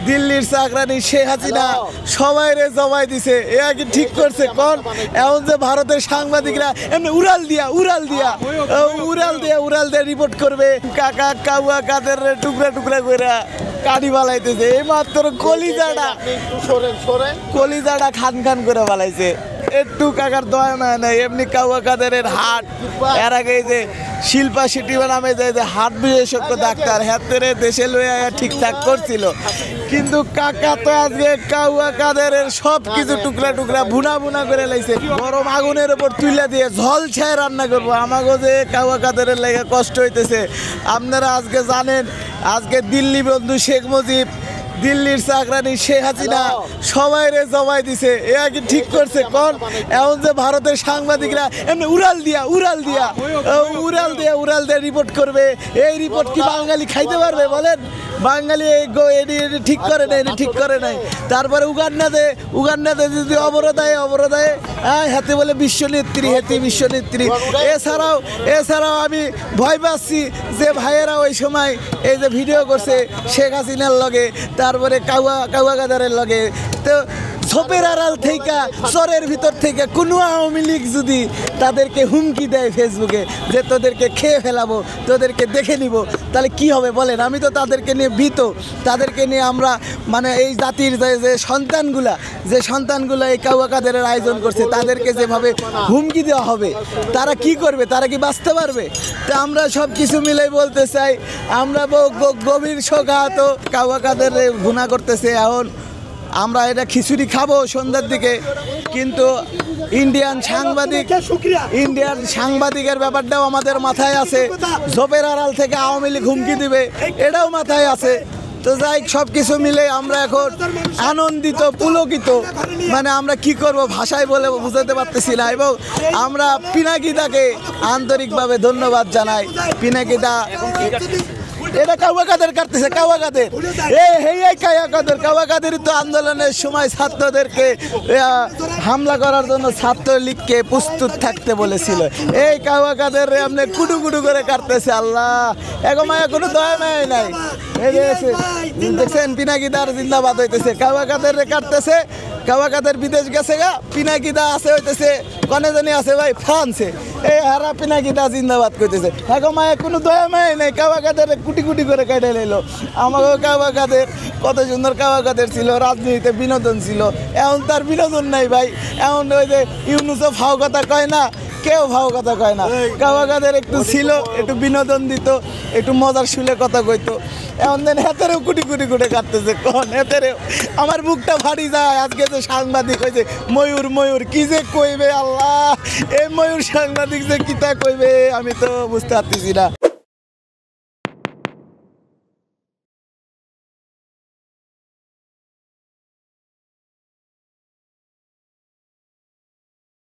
দিল্লির চাকরানি শেখ হাসিনা সবাই রে জমাই দিছে। এ আগে ঠিক করছে কোন এখন যে ভারতের সাংবাদিকরা এমনি উড়াল দিয়া রিপোর্ট করবে কাকা কাউয়া কাদের রে টুকরা টুকরা করে কাটি বালাইতেছে। এই মাত্র কলিজাটা খান খান করে বালাইছে। একটু কাকার দয়া নাই এমনি কাউয়া কাদের হাট এর আগে যে শিল্পা শেট্টি নামে যে হাট বিশেষজ্ঞ ডাক্তার হাতেরে দেশে লইয়া ঠিকঠাক করছিল, কিন্তু কাকা তো আজকে কাউয়া কাদের সব কিছু টুকরা টুকরা ভুনা ভুনা করে লাইছে। গরম আগুনের উপর তুলে দিয়ে ঝল ছায় রান্না করবো। আমাকে যে কাউয়া কাদের লেগে কষ্ট হইতেছে। আপনারা আজকে জানেন আজকে দিল্লি বন্ধু শেখ মুজিব দিল্লির চাকরানি শেখ হাসিনা সবাই রে জমাই দিছে। এ আগে ঠিক করছে কোন এখন যে ভারতের সাংবাদিকরা এমনি উড়াল দিয়া রিপোর্ট করবে। এই রিপোর্ট কি বাঙালি খাইতে পারবে বলেন? বাঙালি ঠিক করে নাই। তারপরে উগান্ডাতে যদি অবরোধ হয় হাতে বলে বিশ্বনেত্রী এছাড়াও আমি ভয় পাচ্ছি যে ভাইয়েরা ওই সময় এই যে ভিডিও করছে শেখ হাসিনার লগে, তারপরে কাউয়া গাদারের লগে, তো ঝোপের আড়াল থেকে চরের ভিতর থেকে কোনো আওয়ামী লীগ যদি তাদেরকে হুমকি দেয় ফেসবুকে যে তোদেরকে খেয়ে ফেলাবো, তোদেরকে দেখে নিব, তাহলে কি হবে বলেন? আমি তো তাদেরকে নিয়ে ভীত। তাদেরকে নিয়ে আমরা মানে এই জাতির যে সন্তানগুলো এই কাউয়া কাদেরের আয়োজন করছে তাদেরকে যেভাবে হুমকি দেওয়া হবে, তারা কি করবে? তারা কি বাঁচতে পারবে? তা আমরা সব কিছু মিলেই বলতে চাই আমরা গভীর শোকাহত। কাউয়া কাদের গুনাহ করতেছে। এখন আমরা এটা খিচুড়ি খাবো সন্ধ্যার দিকে, কিন্তু ইন্ডিয়ান সাংবাদিকের ব্যাপারটাও আমাদের মাথায় আছে। ঝোপের আড়াল থেকে আওয়ামী লীগ হুমকি দিবে এটাও মাথায় আছে। তো যাই সব কিছু মিলে আমরা এখন আনন্দিত পুলকিত, মানে আমরা কি করব ভাষায় বলে বুঝাতে পারতেছি না। এবং আমরা পিনাকিদাকে আন্তরিকভাবে ধন্যবাদ জানাই। পিনাকিদা এটা কাউয়া কাদের কাটতেছে। কাউয়া কাদের তো আন্দোলনের সময় ছাত্রদেরকে হামলা করার জন্য ছাত্রলীগকে প্রস্তুত থাকতে বলেছিল। এই কাউয়া কাদের আপনি কুটু কুটু করে কাটতেছে। আল্লাহ এখন কোনো দয়া মায় নাই। দেখছেন পিনাকিদার জিন্দাবাদ হইতেছে। কাউয়া কাদের কাটতেছে। কাউয়া কাদের বিদেশ গেছে গা, পিনাকিদা আছে হইতেছে কনে জানি আছে ভাই ফ্রান্সে। এই হারা পিনাকিদা জিন্দাবাদ করতেছে। এখন কোনো দয়া মায় নাই। কাউয়া কাদের কুটি কুটি করে কেটে নিলো। আমাকেও কাউয়া কাদের কত সুন্দর কাউয়া কাদের ছিল, রাজনীতিতে বিনোদন ছিল। এখন তার বিনোদন নাই ভাই। এখন ওই যে ইউনুসও ভাও কথা কয় না, কেউ ভাও কথা কয় না। কাউয়া কাদের একটু ছিল, একটু বিনোদন দিত, একটু মজার শুলে কথা কইতো। এখন দেন হেতেরেও কুটি কুটি করে কাটতেছে। কোন হেতেরেও আমার বুকটা ফাটি যায়। আজকে যে সাংবাদিক হয়েছে ময়ূর কি যে কইবে আল্লাহ, এই ময়ূর সাংবাদিক যে কিতা কইবে আমি তো বুঝতে পারতেছি না।